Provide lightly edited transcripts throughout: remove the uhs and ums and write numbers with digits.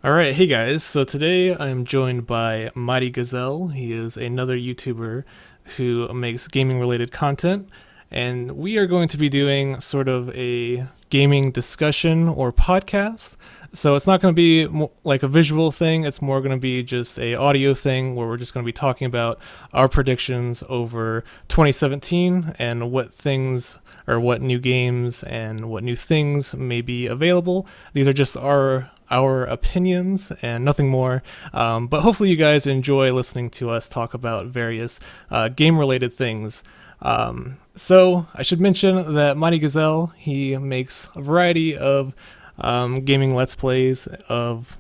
All right, hey guys. So today I am joined by MightyGazelle. He is another YouTuber who makes gaming related content, and we are going to be doing sort of a gaming discussion or podcast. So it's not going to be like a visual thing, it's more going to be just a audio thing where we're just going to be talking about our predictions over 2017 and what things or what new games and what new things may be available. These are just our opinions and nothing more. But hopefully, you guys enjoy listening to us talk about various game related things. So, I should mention that MightyGazelle, he makes a variety of gaming Let's Plays of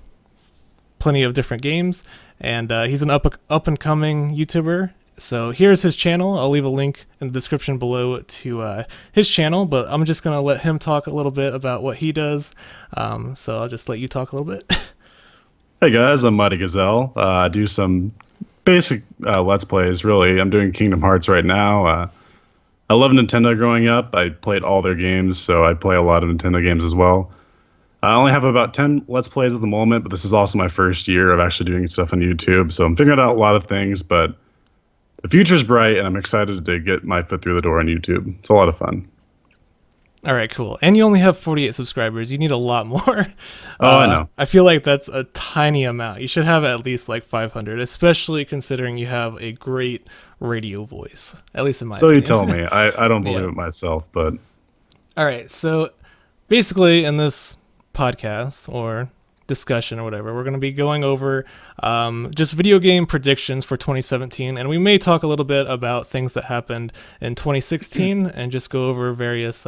plenty of different games, and he's an up and coming YouTuber. So here's his channel. I'll leave a link in the description below to his channel, but I'm just going to let him talk a little bit about what he does. So I'll just let you talk a little bit. Hey guys, I'm MightyGazelle. I do some basic Let's Plays, really. I'm doing Kingdom Hearts right now. I love Nintendo growing up. I played all their games, so I play a lot of Nintendo games as well. I only have about 10 Let's Plays at the moment, but this is also my first year of actually doing stuff on YouTube, so I'm figuring out a lot of things, but the future's bright, and I'm excited to get my foot through the door on YouTube. It's a lot of fun. All right, cool. And you only have 48 subscribers. You need a lot more. Oh, I know. I feel like that's a tiny amount. You should have at least like 500, especially considering you have a great radio voice, at least in my So opinion. you tell me. I don't believe Yeah. it myself, but All right, so basically in this podcast or discussion or whatever, we're going to be going over just video game predictions for 2017, and we may talk a little bit about things that happened in 2016 and just go over various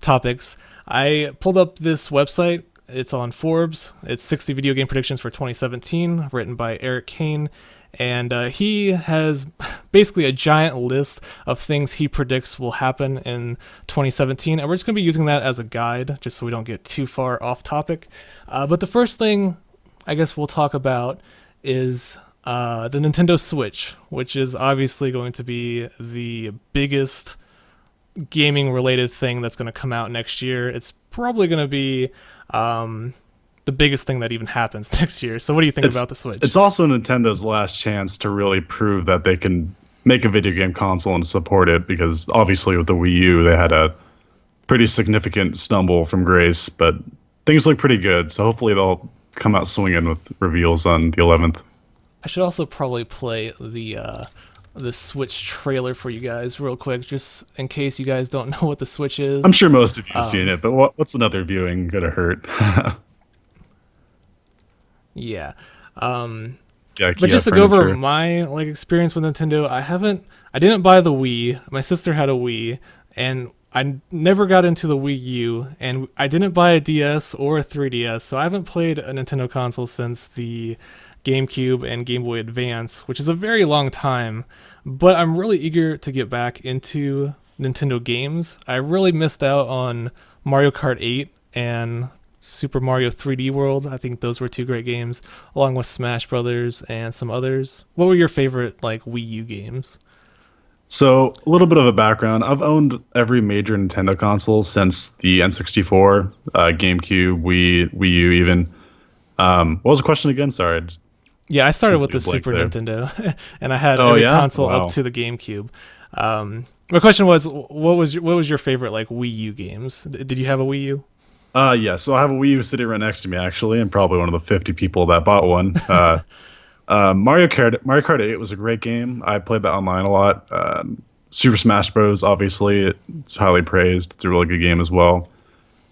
topics. I pulled up this website. It's on Forbes. It's 60 video game predictions for 2017, written by Eric Kane. And he has basically a giant list of things he predicts will happen in 2017. And we're just going to be using that as a guide, just so we don't get too far off topic. But the first thing I guess we'll talk about is the Nintendo Switch, which is obviously going to be the biggest gaming related thing that's going to come out next year. It's probably going to be the biggest thing that even happens next year. So what do you think about the Switch? It's also Nintendo's last chance to really prove that they can make a video game console and support it, because obviously with the Wii U, they had a pretty significant stumble from grace, but things look pretty good. So hopefully they'll come out swinging with reveals on the 11th. I should also probably play the Switch trailer for you guys real quick, just in case you guys don't know what the Switch is. I'm sure most of you have seen it, but what's another viewing gonna hurt? Yeah. Yeah, But just to go over my experience with Nintendo, I didn't buy the Wii. My sister had a Wii, and I never got into the Wii U, and I didn't buy a DS or a 3DS, so I haven't played a Nintendo console since the GameCube and Game Boy Advance, which is a very long time. But I'm really eager to get back into Nintendo games. I really missed out on Mario Kart 8 and Super Mario 3D World. I think those were two great games, along with Smash Brothers and some others. What were your favorite Wii U games? So a little bit of a background. I've owned every major Nintendo console since the N64, GameCube, Wii U even. What was the question again? Sorry. Yeah, I started with the blank Super there. Nintendo, and I had every console Wow. up to the GameCube. My question was, what was your favorite Wii U games? Did you have a Wii U? Yeah, so I have a Wii U sitting right next to me, actually. I'm probably one of the 50 people that bought one. Mario Kart 8 was a great game. I played that online a lot. Super Smash Bros. Obviously, it's highly praised. It's a really good game as well.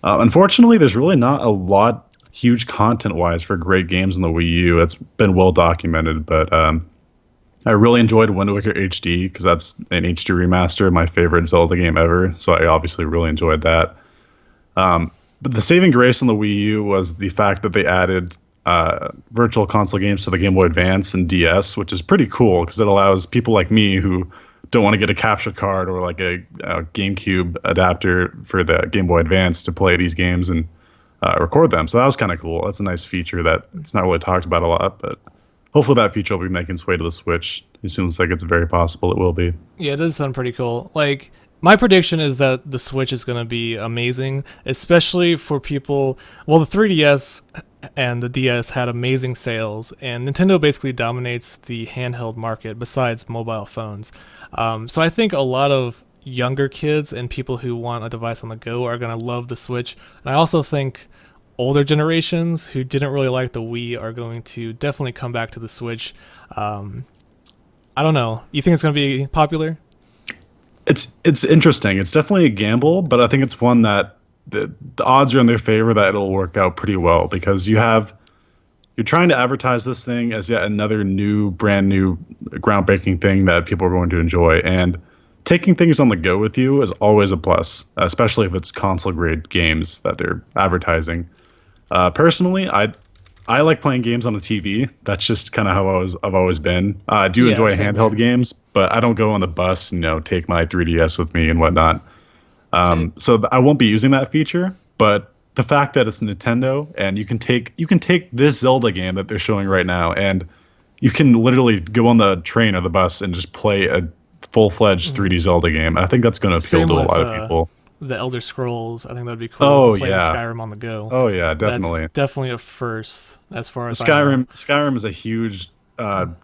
Unfortunately, there's really not a lot huge content-wise for great games in the Wii U. It's been well documented, but I really enjoyed Wind Waker HD because that's an HD remaster, my favorite Zelda game ever. So I obviously really enjoyed that. But the saving grace on the Wii U was the fact that they added virtual console games to the Game Boy Advance and DS, which is pretty cool because it allows people like me who don't want to get a capture card or like a GameCube adapter for the Game Boy Advance to play these games and record them. So that was kind of cool. That's a nice feature that it's not really talked about a lot, but hopefully that feature will be making its way to the Switch. It seems like it's very possible it will be. Yeah, it does sound pretty cool. My prediction is that the Switch is going to be amazing, especially for people. Well, the 3DS and the DS had amazing sales, and Nintendo basically dominates the handheld market besides mobile phones. So I think a lot of younger kids and people who want a device on the go are going to love the Switch. And I also think older generations who didn't really like the Wii are going to definitely come back to the Switch. Um, I don't know. You think it's going to be popular? It's interesting. It's definitely a gamble, but I think it's one that the odds are in their favor that it'll work out pretty well because you're trying to advertise this thing as yet another brand new, groundbreaking thing that people are going to enjoy. And taking things on the go with you is always a plus, especially if it's console grade games that they're advertising. Personally, I like playing games on the TV. That's just kind of how I've always been. I do Yeah, enjoy same handheld here. games, but I don't go on the bus, take my 3DS with me and whatnot. Okay. I won't be using that feature, but the fact that it's Nintendo and you can take this Zelda game that they're showing right now and you can literally go on the train or the bus and just play a full-fledged 3D Zelda game. And I think that's going to appeal Same to a with lot of people. the Elder Scrolls. I think that'd be cool. Oh Playing yeah. Skyrim on the go. Oh yeah, That's definitely. definitely a first as far as I know. Skyrim is a huge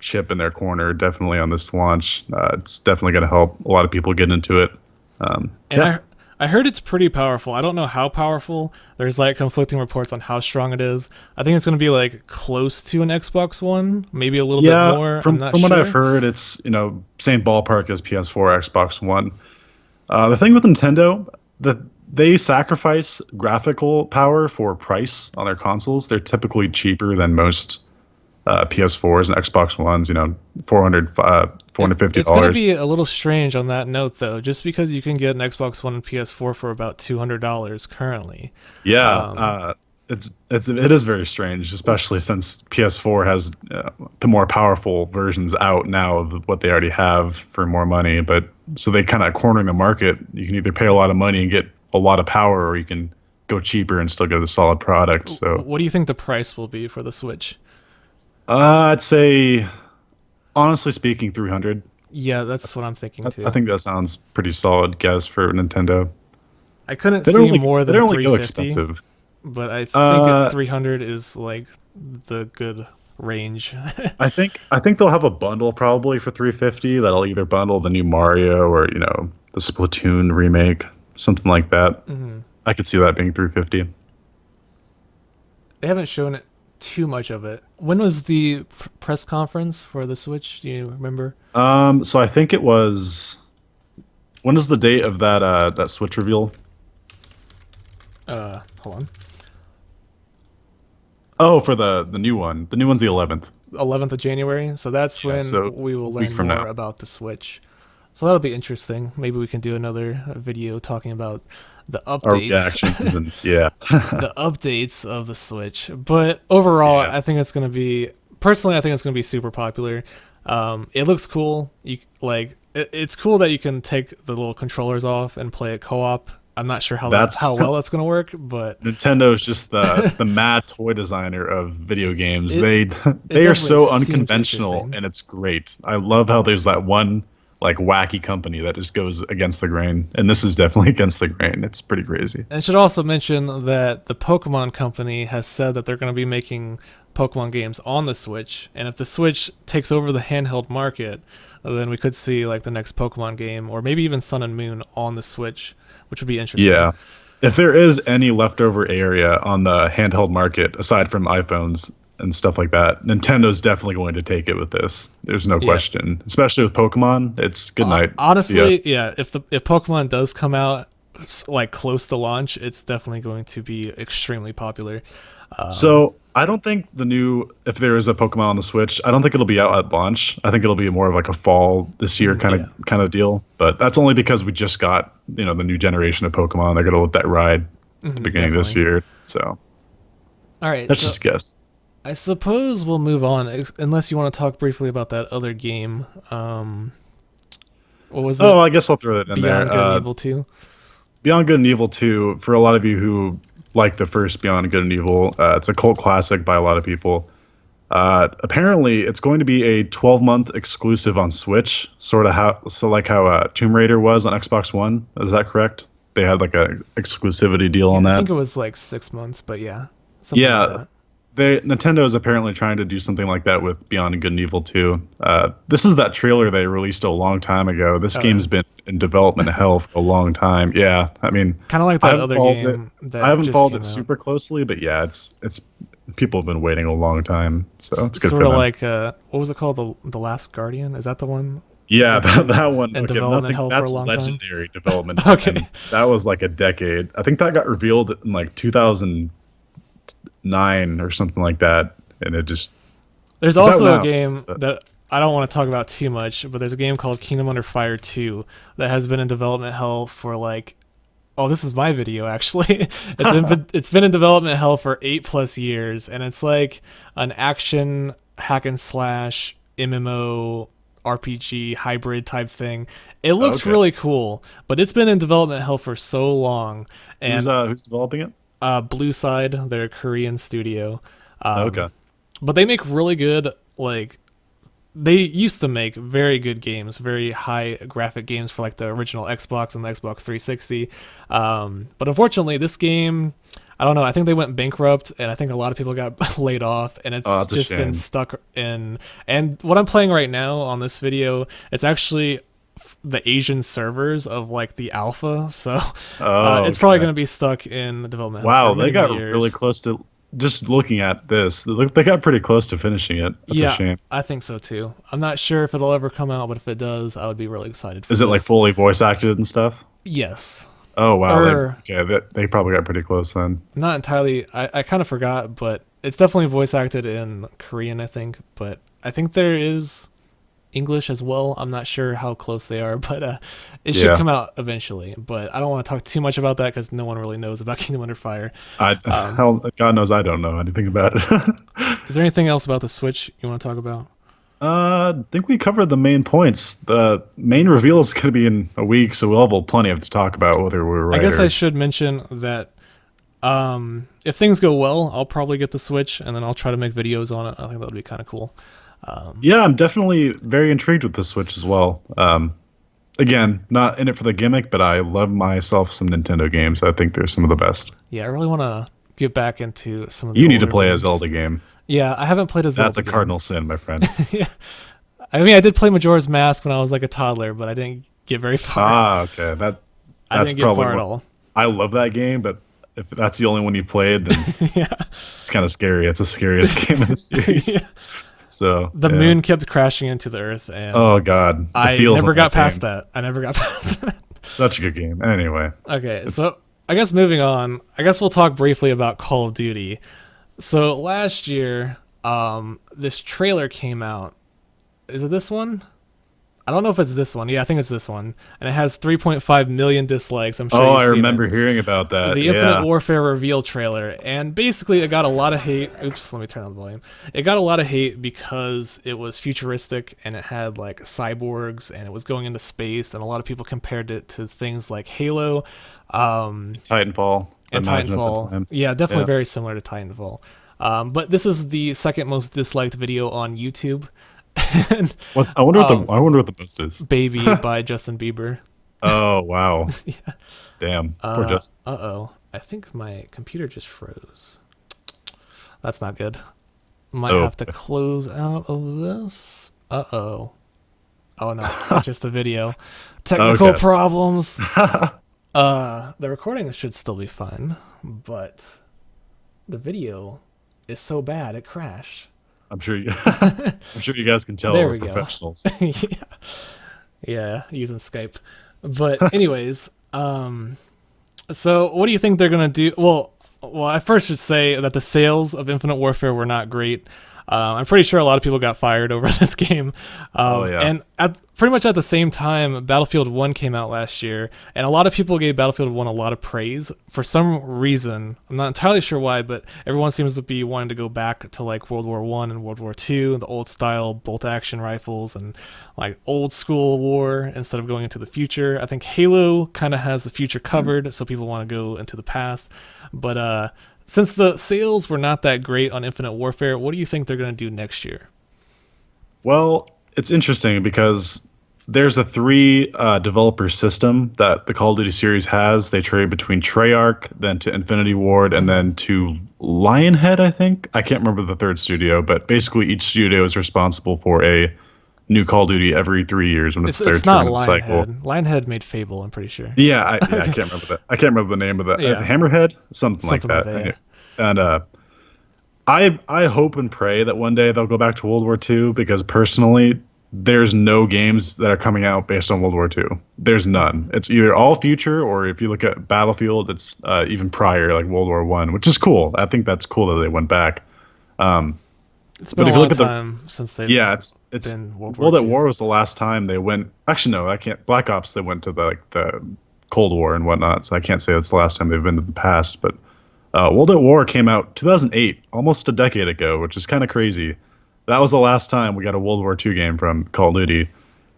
chip in their corner, definitely on this launch. It's definitely going to help a lot of people get into it. And Yeah, I heard it's pretty powerful. I don't know how powerful. There's like conflicting reports on how strong it is. I think it's going to be like close to an Xbox One, maybe a little bit yeah. more. I'm From not from what I've sure. heard, it's same ballpark as PS4, Xbox One. The thing with Nintendo, that they sacrifice graphical power for price on their consoles. They're typically cheaper than most PS4s and Xbox Ones. 400, It's going to $450. be a little strange on that note, though, just because you can get an Xbox One and PS4 for about $200 currently. Yeah, Um, it is very strange, especially since PS4 has the more powerful versions out now of what they already have for more money. But so they kind of cornering the market. You can either pay a lot of money and get a lot of power, or you can go cheaper and still get a solid product. So what do you think the price will be for the Switch? I'd say, honestly speaking, 300. Yeah, that's what I'm thinking I too. think that sounds pretty solid guess for Nintendo. I couldn't They don't see really more they than don't really go 350, expensive. but I think at Uh, 300 is like the good range. I think they'll have a bundle probably for 350 that'll either bundle the new Mario or the Splatoon remake, something like that. Mhm. I could see that being 350. They haven't shown it too much of it. When was the press conference for the Switch? Do you remember? So I think it was, when is the date of that Switch reveal? Hold on. Oh, for the new one. The new one's the 11th. 11th of January. So that's Yeah, when so we will a week learn from more now. about the Switch. So that'll be interesting. Maybe we can do another video talking about the Our updates, reactions and yeah. the updates of the Switch. But overall, Yeah. I think it's going to be personally, I think it's going to be super popular. It looks cool. It's cool that you can take the little controllers off and play it co-op. I'm not sure That's how well that's going to work, but Nintendo's just the mad toy designer of video games. it They it they are definitely so seems unconventional interesting. and it's great. I love how there's that one like wacky company that just goes against the grain, and this is definitely against the grain. It's pretty crazy. And I should also mention that the Pokemon Company has said that they're going to be making Pokemon games on the Switch, and if the Switch takes over the handheld market, then we could see like the next Pokemon game, or maybe even Sun and Moon on the Switch, which would be interesting. Yeah. If there is any leftover area on the handheld market aside from iPhones and stuff like that, Nintendo's definitely going to take it with this. There's no Yeah. question. Especially with Pokemon, it's good night. See ya. Honestly, yeah, if Pokemon does come out like close to launch, it's definitely going to be extremely popular. So I don't think if there is a Pokemon on the Switch, I don't think it'll be out at launch. I think it'll be more of like a fall this year kind of Yeah. deal. But that's only because we just got the new generation of Pokemon. They're gonna let that ride at the beginning of this Definitely. year. So All right, that's so just a guess. I suppose we'll move on, unless you want to talk briefly about that other game. What was Oh, it? I guess I'll throw that in there. Beyond Good and Evil 2? Beyond Good and Evil 2, for a lot of you who like the first Beyond Good and Evil, it's a cult classic by a lot of people. Apparently, it's going to be a 12-month exclusive on Switch, like how Tomb Raider was on Xbox One. Is that correct? They had like a exclusivity deal on I that. think it was like 6 months, but yeah, something like Yeah, that. Nintendo is apparently trying to do something like that with Beyond Good and Evil 2. This is that trailer they released a long time ago. This game's been in development hell for a long time. Yeah, I mean, Kind of like that other game that I haven't just followed came it out. super closely, but yeah, it's people have been waiting a long time, so it's good Sort for of them. like what was it called? The Last Guardian? Is that the one? Yeah, That's been that one. in Okay, development nothing. hell for a That's long time. legendary development. Okay. And that was like a decade. I think that got revealed in like 2009 or something like that, and it just There's it's out also a now. game that I don't want to talk about too much, but there's a game called Kingdom Under Fire 2 that has been in development hell for like, oh, this is my video actually. It's been in development hell for 8+ years, and it's like an action hack and slash MMO RPG hybrid type thing. It looks Okay. really cool, but it's been in development hell for so long. And Who's developing it? Blue Side, they're a Korean studio. Okay. But they make really good, like, they used to make very good games, very high graphic games for like the original Xbox and the Xbox 360. But unfortunately, this game, I don't know, I think they went bankrupt, and I think a lot of people got laid off, and it's Oh, that's a just been shame. stuck in. And what I'm playing right now on this video, it's actually the Asian servers of like the alpha, so Oh, it's probably okay. going to be stuck in development hell Wow, for they many, many got years. really close to. Just looking at this, they got pretty close to finishing it. That's a Yeah, shame. I think so too. I'm not sure if it'll ever come out, but if it does, I would be really excited for Is it this. like fully voice acted and stuff? Yes. Oh wow, Or they probably got pretty close then. not entirely. I kind of forgot, but it's definitely voice acted in Korean, I think. But I think there is English as well. I'm not sure how close they are, but it should Yeah, come out eventually. But I don't want to talk too much about that because no one really knows about Kingdom Under Fire. hell, God knows I don't know anything about it. Is there anything else about the Switch you want to talk about? I think we covered the main points. The main reveal is going to be in a week, so we'll have plenty of to talk about whether we're right. I guess or, I should mention that if things go well, I'll probably get the Switch and then I'll try to make videos on it. I think that would be kind of cool. Yeah, I'm definitely very intrigued with the Switch as well. Again, not in it for the gimmick, but I love myself some Nintendo games. I think they're some of the best. Yeah, I really want to get back into some of the You need to older play a games. Zelda game. Yeah, I haven't played a Zelda That's a game. cardinal sin, my friend. Yeah. I mean, I did play Majora's Mask when I was like a toddler, but I didn't get very far. Ah, okay. I That's didn't get probably far at what- all. I love that game, but if that's the only one you played, then Yeah. it's kind of scary. It's the scariest game in the series. Yeah. So The yeah. moon kept crashing into the earth, and Oh God, the I feels never on got that past game. that. I never got past that. Such a good game. Anyway, Okay, so I guess moving on, I guess we'll talk briefly about Call of Duty. So last year, this trailer came out. Is it this one? I don't know if it's this one. Yeah, I think it's this one. And it has 3.5 million dislikes. I'm sure oh, you've I seen remember it. hearing about that. The yeah. Infinite Warfare reveal trailer. And basically it got a lot of hate. Oops, let me turn on the volume. It got a lot of hate because it was futuristic and it had like cyborgs and it was going into space, and a lot of people compared it to things like Halo. Titanfall. And I imagine at the Titanfall. time. Yeah, definitely Yeah. very similar to Titanfall. But this is the second most disliked video on YouTube. And What I wonder I wonder what the most is. Baby by Justin Bieber. Oh wow. Damn. Poor Justin. Uh-oh. I think my computer just froze. That's not good. Might Oh. have to close out of this. Uh-oh. Oh no, it's just the video. Technical Okay. problems. The recording should still be fine, but the video is so bad it crashed. I'm sure you. I'm sure you guys can tell There we're we go. professionals. Yeah, using Skype. But anyways, so what do you think they're gonna do? Well, I first should say that the sales of Infinite Warfare were not great. I'm pretty sure a lot of people got fired over this game. Oh, yeah. And pretty much at the same time, Battlefield 1 came out last year, and a lot of people gave Battlefield 1 a lot of praise. For some reason, I'm not entirely sure why, but everyone seems to be wanting to go back to like World War One and World War Two, the old style bolt action rifles and like old school war instead of going into the future. I think Halo kind of has the future covered, so people want to go into the past. But since the sales were not that great on Infinite Warfare, what do you think they're going to do next year? Well, it's interesting because there's a three developer system that the Call of Duty series has. They trade between Treyarch, then to Infinity Ward, and then to Lionhead, I think. I can't remember the third studio, but basically each studio is responsible for a new Call of Duty every 3 years when it's their It's not tournament cycle. Lionhead. Lionhead made Fable, I'm pretty sure. Yeah, I can't remember that. I can't remember the name of that. Yeah. Hammerhead, something like that. Yeah. And I hope and pray that one day they'll go back to World War II because personally, there's no games that are coming out based on World War II. There's none. It's either all future, or if you look at Battlefield, it's even prior, like World War One, which is cool. I think that's cool that they went back. It's been a long time since they've it's been World at War was the last time they went. Actually, no, I can't. Black Ops, they went to the Cold War and whatnot, so I can't say that's the last time they've been to the past. But World at War came out 2008, almost a decade ago, which is kind of crazy. That was the last time we got a World War II game from Call of Duty,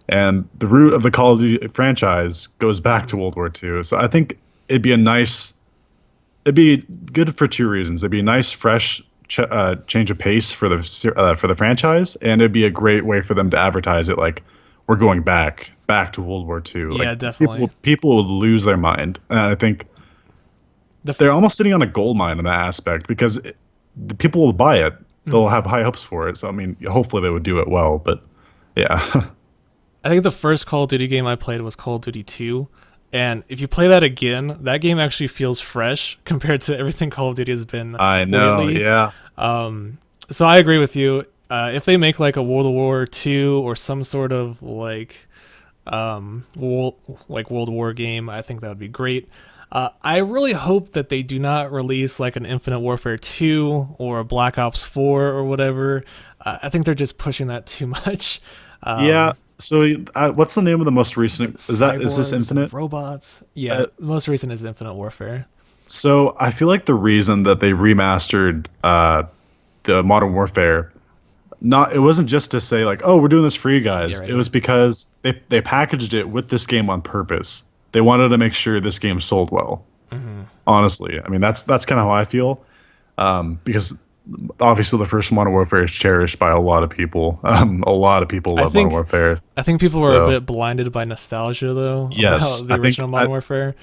and the root of the Call of Duty franchise goes back to World War II. So I think it'd be good for two reasons. It'd be a nice, fresh change of pace for the franchise, and it'd be a great way for them to advertise it, like we're going back to World War II. Yeah, like, definitely. People would lose their mind, and I think they're almost sitting on a gold mine in that aspect because the people will buy it. They'll have high hopes for it. So I mean, hopefully they would do it well. But yeah, I think the first Call of Duty game I played was Call of Duty 2. And if you play that again, that game actually feels fresh compared to everything Call of Duty has been. I know, lately. yeah. So I agree with you. If they make like a World War II or some sort of like World War game, I think that would be great. I really hope that they do not release like an Infinite Warfare 2 or a Black Ops 4 or whatever. I think they're just pushing that too much. Yeah. So what's the name of the most recent? Is this Infinite? Robots? Yeah, the most recent is Infinite Warfare. So I feel like the reason that they remastered the Modern Warfare, it wasn't just to say like, oh, we're doing this for you guys. Yeah, right. It was because they packaged it with this game on purpose. They wanted to make sure this game sold well. Mm-hmm. Honestly, I mean that's kind of how I feel, because obviously the first Modern Warfare is cherished by a lot of people. A lot of people love Modern Warfare. I think people were a bit blinded by nostalgia, though. Yes, about the original Modern Warfare.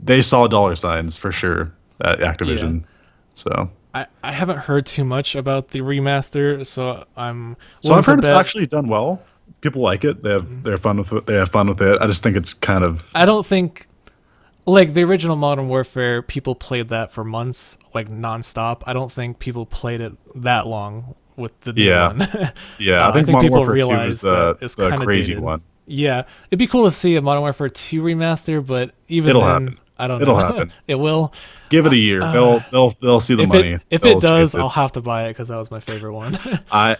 They saw dollar signs for sure at Activision. Yeah. So I haven't heard too much about the remaster, so I've heard it's actually done well. People like it. They have fun with it. They have fun with it. I just think it's kind of. I don't think, like the original Modern Warfare, people played that for months, like nonstop. I don't think people played it that long with the new one. Yeah, I think Modern Warfare 2 is the crazy dated. one. Yeah, it'd be cool to see a Modern Warfare 2 remaster, but even it'll then, happen. I don't know. It'll happen. It will. Give it a year. They'll see the money. If it does, I'll have to buy it because that was my favorite one. I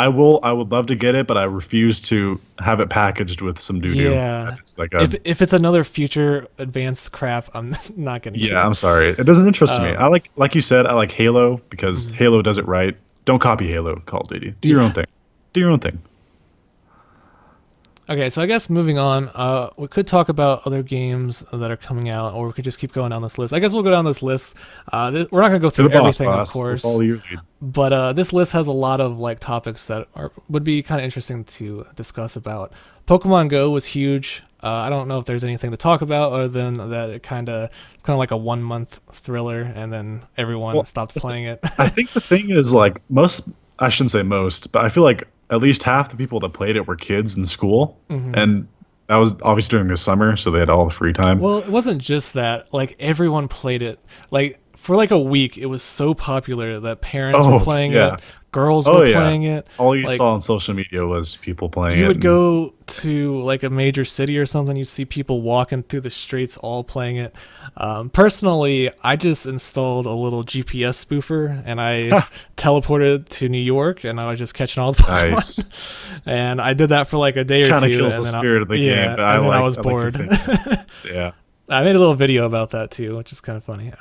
would love to get it, but I refuse to have it packaged with some doo-doo. Yeah. If it's another future advanced crap, I'm not gonna. Yeah, I'm sorry. It doesn't interest me. I like you said, I like Halo because Halo does it right. Don't copy Halo, Call of Duty. Do your own thing. Do your own thing. Okay, so I guess moving on, we could talk about other games that are coming out, or we could just keep going down this list. I guess we'll go down this list. We're not going to go through everything, of course. But this list has a lot of like topics that would be kind of interesting to discuss about. Pokemon Go was huge. I don't know if there's anything to talk about other than that it's kind of like a 1 month thriller, and then everyone stopped playing it. I think the thing is like I shouldn't say most, but I feel like at least half the people that played it were kids in school, and that was obviously during the summer, so they had all the free time. Well, it wasn't just that. Like everyone played it. Like for like a week, it was so popular that parents were playing it, girls were playing it. All you saw on social media was people playing it. You would go to like a major city or something, you'd see people walking through the streets all playing it. Personally, I just installed a little GPS spoofer and I teleported to New York, and I was just catching all the Pokemon. Nice. And I did that for like a day or two. Kind of kills the spirit of the game. But I was bored. Yeah. I made a little video about that too, which is kind of funny.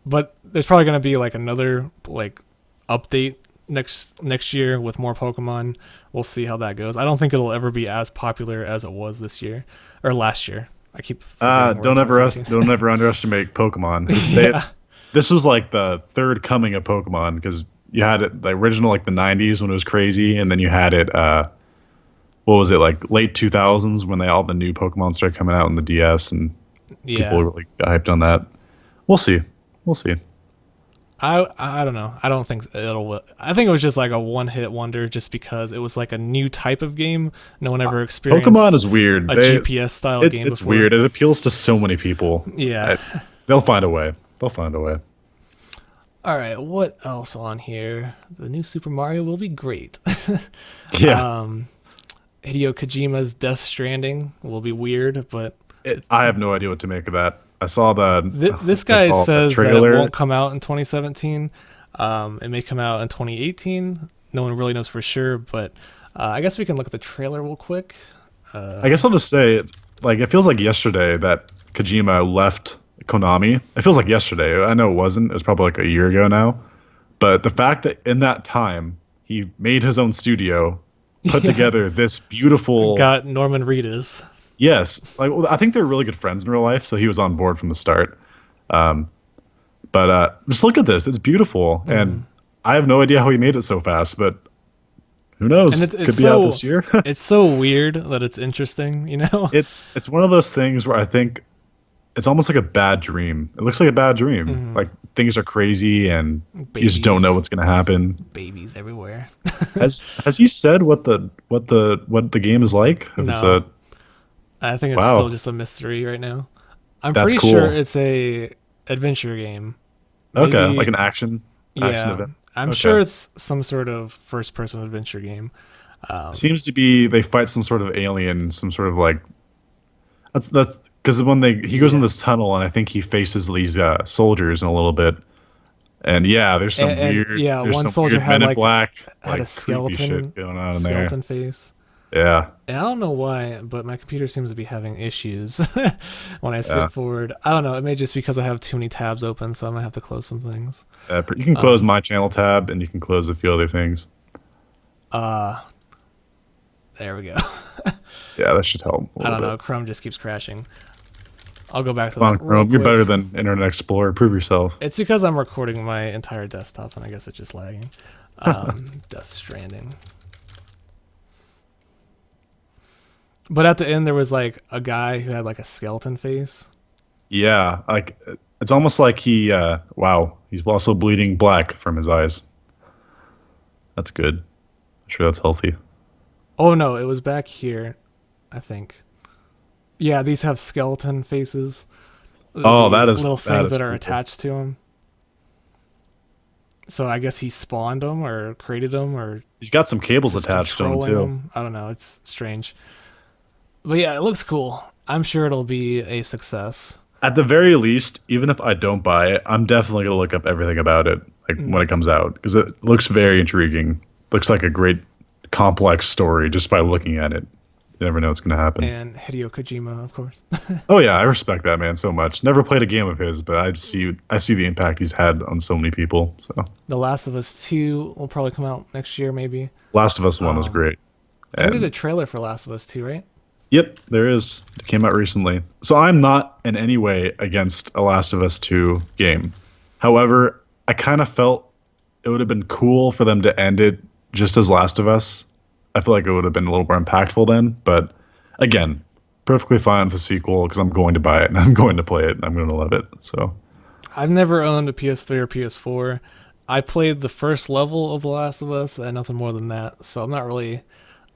But there's probably going to be like another like update next year with more Pokemon. We'll see how that goes. I don't think it'll ever be as popular as it was this year or last year. I keep don't ever underestimate Pokemon. This was like the third coming of Pokemon, because you had it the original like the 90s when it was crazy, and then you had it what was it, like late 2000s when all the new Pokemon started coming out in the DS, and Yeah. people really got hyped on that. We'll see. We'll see. I don't know. I don't think it'll. I think it was just like a one-hit wonder, just because it was like a new type of game. No one ever experienced Pokemon is weird. a GPS style game It's before. weird. It appeals to so many people. Yeah. They'll find a way. They'll find a way. All right. What else on here? The new Super Mario will be great. Yeah. Hideo Kojima's Death Stranding will be weird, but I have no idea what to make of that. I saw this what's it guy called? The says that it trailer. won't come out in 2017. It may come out in 2018. No one really knows for sure, but I guess we can look at the trailer real quick. I guess I'll just say, like, it feels like yesterday that Kojima left Konami. It feels like yesterday. I know it wasn't. It was probably like a year ago now. But the fact that in that time he made his own studio, put together this beautiful. Got Norman Reedus. Yes, like, well, I think they're really good friends in real life, so he was on board from the start. But just look at this; it's beautiful, and I have no idea how he made it so fast. But who knows? And Could be out this year. It's so weird that it's interesting, you know? It's one of those things where I think it's almost like a bad dream. It looks like a bad dream. Like things are crazy, and you just don't know what's going to happen. Babies everywhere. Has he said what the game is like? If it's No. I think it's Wow. still just a mystery right now. I'm That's pretty cool. sure it's a adventure game. okay, Maybe- like an action event. I'm Okay. sure it's some sort of first-person adventure game. Seems to be they fight some sort of alien, some sort of like that's because when he goes in this tunnel, and I think he faces these soldiers in a little bit, and yeah, there's some And- weird. yeah, there's one some soldier weird had, Men in like, Black, had like, a creepy skeleton shit going on in there. skeleton face. Yeah, And I don't know why, but my computer seems to be having issues when I skip Yeah. forward. I don't know. It may just be because I have too many tabs open, so I'm gonna have to close some things. you can close my channel tab, and you can close a few other things. There we go. Yeah, that should help. I don't know. Chrome just keeps crashing. I'll go back to Come on, that real Chrome, you're quick. better than Internet Explorer. Prove yourself. It's because I'm recording my entire desktop, and I guess it's just lagging. Death Stranding. But at the end, there was like a guy who had like a skeleton face. Yeah, like it's almost like wow, he's also bleeding black from his eyes. That's good. I'm sure that's healthy. Oh no, it was back here, I think. Yeah, these have skeleton faces. Oh, The that is- little that things is that are cool. attached to him. So I guess he spawned them or created them or He's got some cables just attached to him controlling too. them. I don't know. It's strange. But yeah, it looks cool. I'm sure it'll be a success. At the very least, even if I don't buy it, I'm definitely gonna look up everything about it, like when it comes out, because it looks very intriguing. Looks like a great, complex story just by looking at it. You never know what's gonna happen. And Hideo Kojima, of course. Oh yeah, I respect that man so much. Never played a game of his, but I see the impact he's had on so many people. So, The Last of Us 2 will probably come out next year, maybe. Last of Us 1 was great. I think there's a And, trailer for Last of Us 2, right? yep, there is. It came out recently. So I'm not in any way against a Last of Us 2 game. However, I kind of felt it would have been cool for them to end it just as Last of Us. I feel like it would have been a little more impactful then. But again, perfectly fine with the sequel because I'm going to buy it and I'm going to play it and I'm going to love it. So I've never owned a PS3 or PS4. I played the first level of The Last of Us and nothing more than that, so I'm not really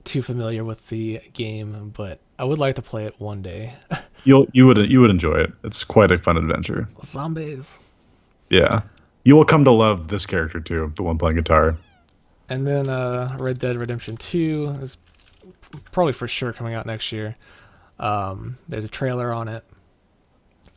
too familiar with the game, but I would like to play it one day. you would enjoy it. It's quite a fun adventure. Zombies. Yeah. You will come to love this character too, the one playing guitar. And then Red Dead Redemption 2 is probably for sure coming out next year. There's a trailer on it.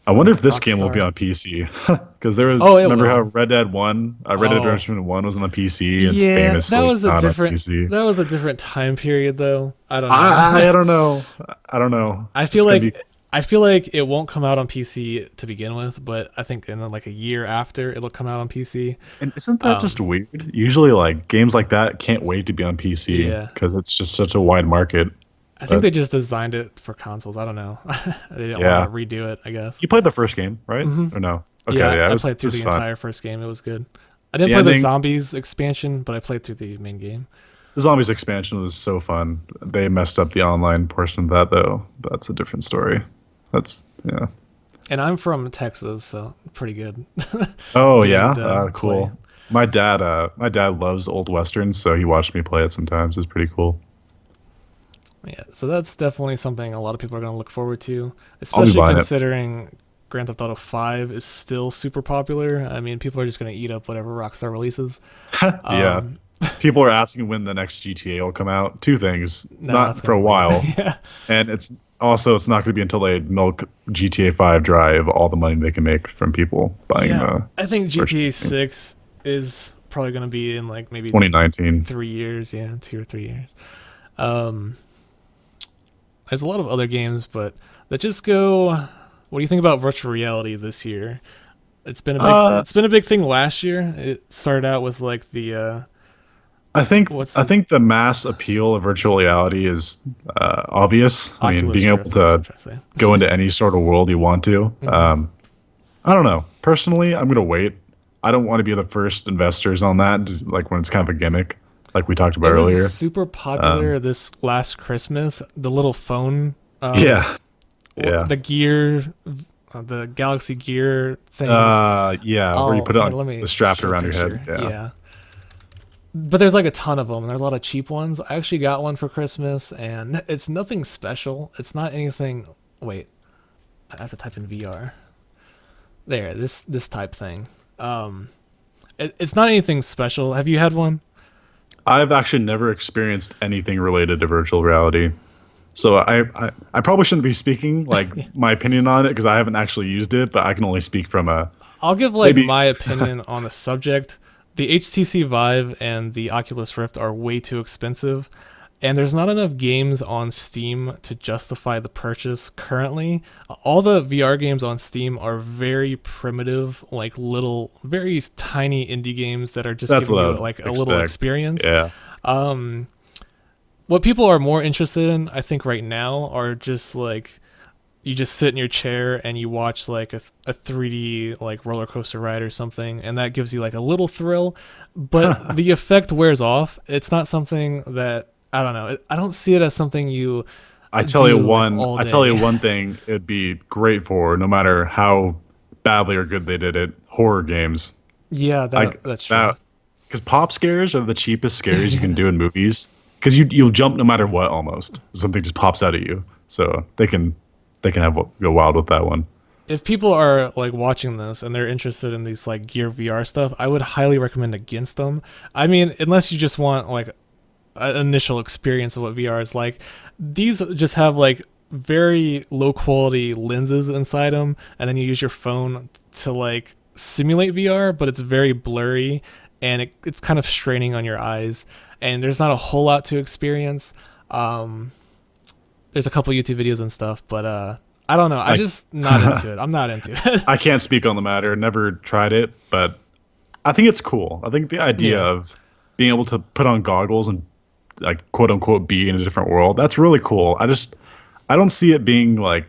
I wonder if this game will be Rockstar. on PC because there was. Oh, it remember will. how Red Dead Red Dead Oh. Redemption 1 was on a PC. It's Yeah, famously that was a not different. on PC. That was a different time period, though. I don't know. I don't know. I don't know. I feel It's gonna like I feel like it won't come out on PC to begin with, but I think in like a year after it'll come out on PC. and isn't that just weird? Usually, like games like that can't wait to be on PC Yeah. because it's just such a wide market. I think they just designed it for consoles. I don't know. They didn't Yeah. want to redo it, I guess. You played the first game, right? Or no? Okay, yeah, it I was- played through it was the fun. entire first game. It was good. I didn't The play the ending- zombies expansion, but I played through the main game. The zombies expansion was so fun. They messed up the online portion of that though. That's a different story. That's yeah. And I'm from Texas, so pretty good Oh game yeah, to play. cool. My dad loves old westerns, so he watched me play it sometimes. It's pretty cool. Yeah, so that's definitely something a lot of people are going to look forward to, I'll be especially buying it. considering Grand Theft Auto 5 is still super popular. I mean, people are just going to eat up whatever Rockstar releases. Yeah, Um, people are asking when the next GTA will come out. Two things, no, not it's for a going to wait. while, Yeah. and it's not going to be until they milk GTA 5 dry of all the money they can make from people buying Yeah, the I think first GTA game. 6 is probably going to be in like maybe 2019. 3 years. Yeah, 2 or 3 years. Um, there's a lot of other games, but that just go. What do you think about virtual reality this year? Uh, It's been a big thing last year. It started out with like the I think what's I the think the mass appeal of virtual reality is obvious. I mean, being Oculus able Rift. That's what I'm to trying to say. go into any sort of world you want to. Hmm. I don't know. Personally, I'm gonna wait. I don't want to be the first investors on that, just like when it's kind of a gimmick, like we talked about It was earlier. super Um, popular this last Christmas. The little phone, yeah, yeah, the Gear, the Galaxy Gear things. yeah. Where you Oh, put it here, on let me the strap show a around your head. picture. Yeah, Yeah. But there's like a ton of them, and there's a lot of cheap ones. I actually got one for Christmas, and it's nothing special. It's not anything. Wait, I have to type in VR. There, this type thing. Um, it's not anything special. Have you had one? I've actually never experienced anything related to virtual reality. So I probably shouldn't be speaking like my opinion on it because I haven't actually used it, but I can only speak from a I'll give like maybe. my opinion on the subject. The HTC Vive and the Oculus Rift are way too expensive, and there's not enough games on Steam to justify the purchase currently. All the VR games on Steam are very primitive, like little, very tiny indie games that are just That's giving what you I'd like a little expect. experience. Yeah. Um, what people are more interested in, I think, right now are just like you just sit in your chair and you watch like a 3D like roller coaster ride or something, and that gives you like a little thrill, but the effect wears off. It's not something that I don't know. I don't see it as something you do like all I tell you day. one thing it'd be great for, no matter how badly or good they did it, horror games. Yeah, Like that's true. that, because pop scares are the cheapest scares you can do in movies. Because you'll jump no matter what almost. Something just pops out at you. So they can have go wild with that one. If people are like watching this and they're interested in these like Gear VR stuff, I would highly recommend against them. I mean, unless you just want like an initial experience of what VR is like. These just have like very low quality lenses inside them, and then you use your phone to like simulate VR, but it's very blurry and it's kind of straining on your eyes. And there's not a whole lot to experience. Um, there's a couple YouTube videos and stuff, but I don't know. I Like just not into it. I'm not into it. I can't speak on the matter. Never tried it, but I think it's cool. I think the idea Yeah, of being able to put on goggles and like quote unquote be in a different world, that's really cool. I don't see it being like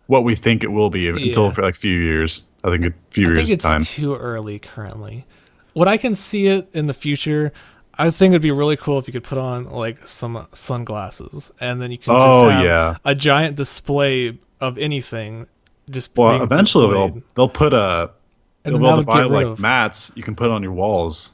what we think it will be until yeah. for like a few years. I think a few I think years it's time. too early currently. What I can see it in the future, I think it'd be really cool if you could put on like some sunglasses and then you can just Oh have yeah. a giant display of anything just Well, being eventually displayed. And they'll then be that able to would buy get rid like of. mats you can put on your walls,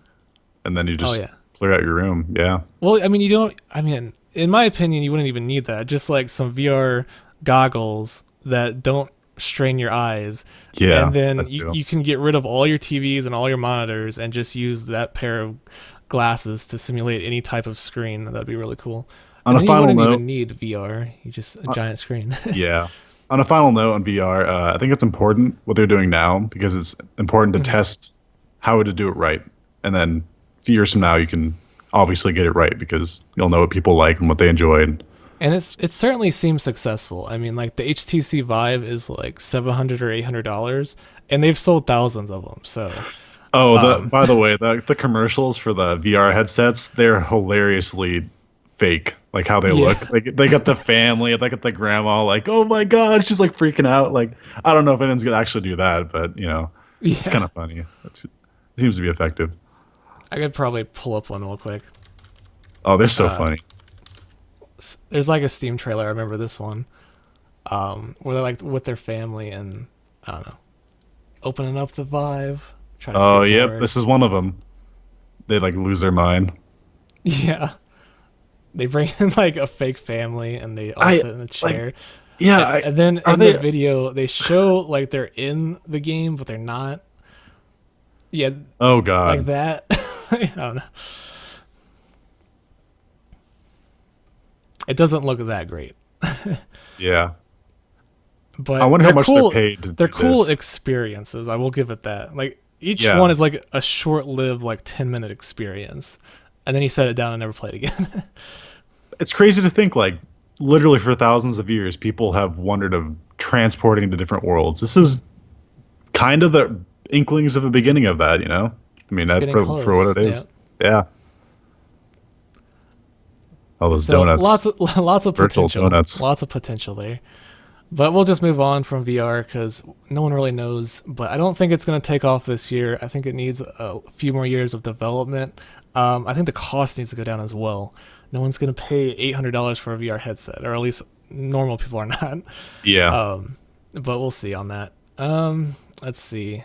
and then you Oh, just yeah. clear out your room. Yeah. Well, I mean, you don't, I mean, in my opinion, you wouldn't even need that. Just like some VR goggles that don't strain your eyes. And Yeah. then That too. you can get rid of all your TVs and all your monitors and just use that pair of glasses to simulate any type of screen. That'd be really cool. On And a then you final wouldn't note, even need VR. You just a uh, giant screen. yeah. On a final note on VR, I think it's important what they're doing now because it's important to Mhm. test how to do it right, and then a few years from now you can obviously get it right because you'll know what people like and what they enjoyed. And it certainly seems successful. I mean, like the HTC Vive is like $700 or $800, and they've sold thousands of them. So, Oh, um, by the way, the commercials for the VR headsets, they're hilariously fake. Like how they yeah, look. Like they got the family, they got the grandma like, "Oh my god," she's like freaking out. Like I don't know if anyone's going to actually do that, but it's yeah. kind of funny. It seems to be effective. I could probably pull up one real quick. Oh, they're so Uh, funny. there's like a Steam trailer. I remember this one, where they're like with their family and I don't know, opening up the Vive, trying to Oh, skip yep. forward. This is one of them. They like lose their mind. Yeah, they bring in like a fake family and they all I sit in a like. chair. Yeah. And then Are in the they? video, they show like they're in the game, but they're not. Yeah, Oh like God. that. I don't know. It doesn't look that great, Yeah. I but wonder how they're much they're cool. paid to They're do cool this. experiences. I will give it that. Like each one Yeah. is like a short-lived, like 10-minute experience, and then you set it down and never play it again. It's crazy to think like literally for thousands of years people have wondered of transporting to different worlds. This is kind of the inklings of the beginning of that, you know? I mean, It's that's getting for what close. it Yeah. is. Yeah. All those So donuts, lots of virtual potential, donuts. lots of potential there. But we'll just move on from VR because no one really knows. But I don't think it's going to take off this year. I think it needs a few more years of development. I think the cost needs to go down as well. No one's going to pay $800 for a VR headset, or at least normal people are not. Yeah. But we'll see on that. Let's see.